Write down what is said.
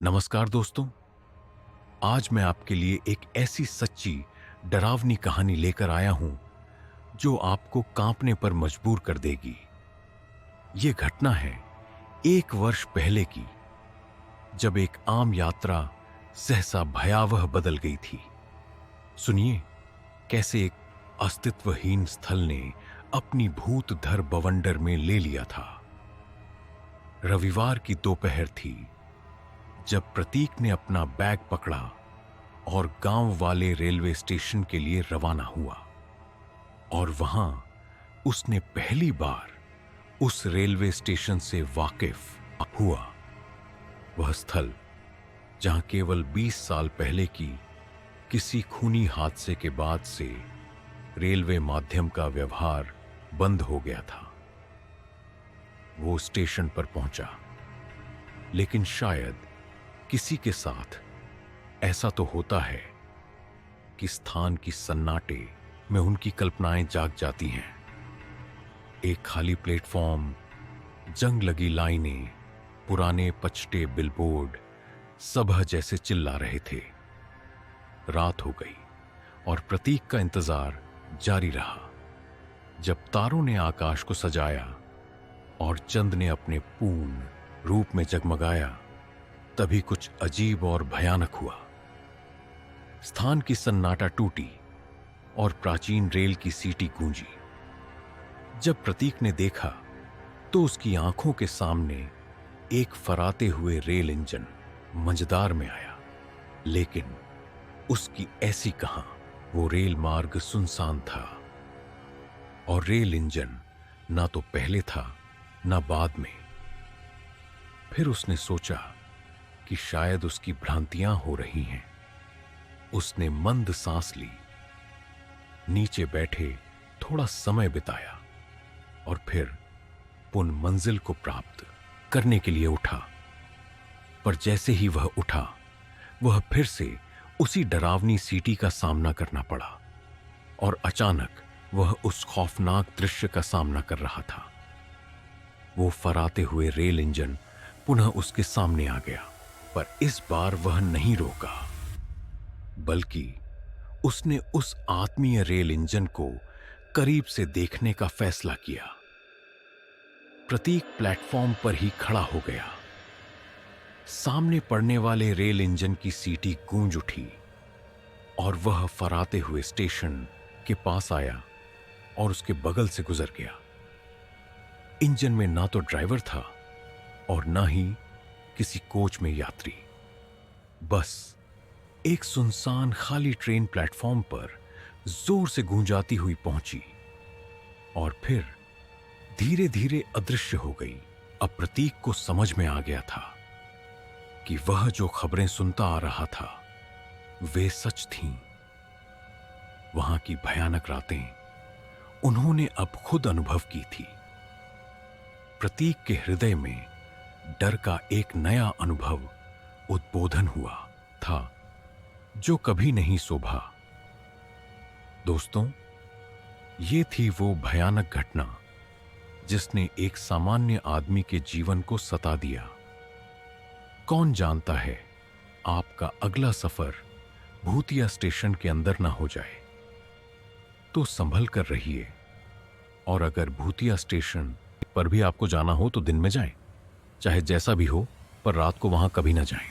नमस्कार दोस्तों। आज मैं आपके लिए एक ऐसी सच्ची डरावनी कहानी लेकर आया हूं जो आपको कांपने पर मजबूर कर देगी। ये घटना है 1 वर्ष पहले की, जब एक आम यात्रा सहसा भयावह बदल गई थी। सुनिए कैसे एक अस्तित्वहीन स्थल ने अपनी भूतधर बवंडर में ले लिया था। रविवार की दोपहर थी जब प्रतीक ने अपना बैग पकड़ा और गांव वाले रेलवे स्टेशन के लिए रवाना हुआ। और वहां उसने पहली बार उस रेलवे स्टेशन से वाकिफ हुआ। वह स्थल जहां केवल 20 साल पहले की किसी खूनी हादसे के बाद से रेलवे माध्यम का व्यवहार बंद हो गया था। वो स्टेशन पर पहुंचा, लेकिन शायद किसी के साथ ऐसा तो होता है कि स्थान की सन्नाटे में उनकी कल्पनाएं जाग जाती हैं। एक खाली प्लेटफॉर्म, जंग लगी लाइनें, पुराने पचटे बिलबोर्ड सबह जैसे चिल्ला रहे थे। रात हो गई और प्रतीक का इंतजार जारी रहा। जब तारों ने आकाश को सजाया और चंद ने अपने पूर्ण रूप में जगमगाया, तभी कुछ अजीब और भयानक हुआ। स्थान की सन्नाटा टूटी और प्राचीन रेल की सीटी गूंजी। जब प्रतीक ने देखा तो उसकी आंखों के सामने एक फराते हुए रेल इंजन मंझदार में आया। लेकिन उसकी ऐसी कहां, वो रेल मार्ग सुनसान था और रेल इंजन ना तो पहले था ना बाद में। फिर उसने सोचा कि शायद उसकी भ्रांतियां हो रही हैं। उसने मंद सांस ली, नीचे बैठे थोड़ा समय बिताया और फिर पुनः मंजिल को प्राप्त करने के लिए उठा। पर जैसे ही वह उठा, वह फिर से उसी डरावनी सीटी का सामना करना पड़ा। और अचानक वह उस खौफनाक दृश्य का सामना कर रहा था। वो फराते हुए रेल इंजन पुनः उसके सामने आ गया, पर इस बार वह नहीं रोका, बल्कि उसने उस आत्मीय रेल इंजन को करीब से देखने का फैसला किया। प्रतीक प्लेटफॉर्म पर ही खड़ा हो गया। सामने पड़ने वाले रेल इंजन की सीटी गूंज उठी और वह फराते हुए स्टेशन के पास आया और उसके बगल से गुजर गया। इंजन में ना तो ड्राइवर था और ना ही किसी कोच में यात्री। बस एक सुनसान खाली ट्रेन प्लेटफॉर्म पर जोर से गूंजाती हुई पहुंची और फिर धीरे धीरे अदृश्य हो गई। अब प्रतीक को समझ में आ गया था कि वह जो खबरें सुनता आ रहा था वे सच थीं। वहां की भयानक रातें उन्होंने अब खुद अनुभव की थी। प्रतीक के हृदय में डर का एक नया अनुभव उद्बोधन हुआ था जो कभी नहीं शोभा। दोस्तों, ये थी वो भयानक घटना जिसने एक सामान्य आदमी के जीवन को सता दिया। कौन जानता है आपका अगला सफर भूतिया स्टेशन के अंदर ना हो जाए। तो संभल कर रहिए, और अगर भूतिया स्टेशन पर भी आपको जाना हो तो दिन में जाएं, चाहे जैसा भी हो, पर रात को वहां कभी ना जाएं।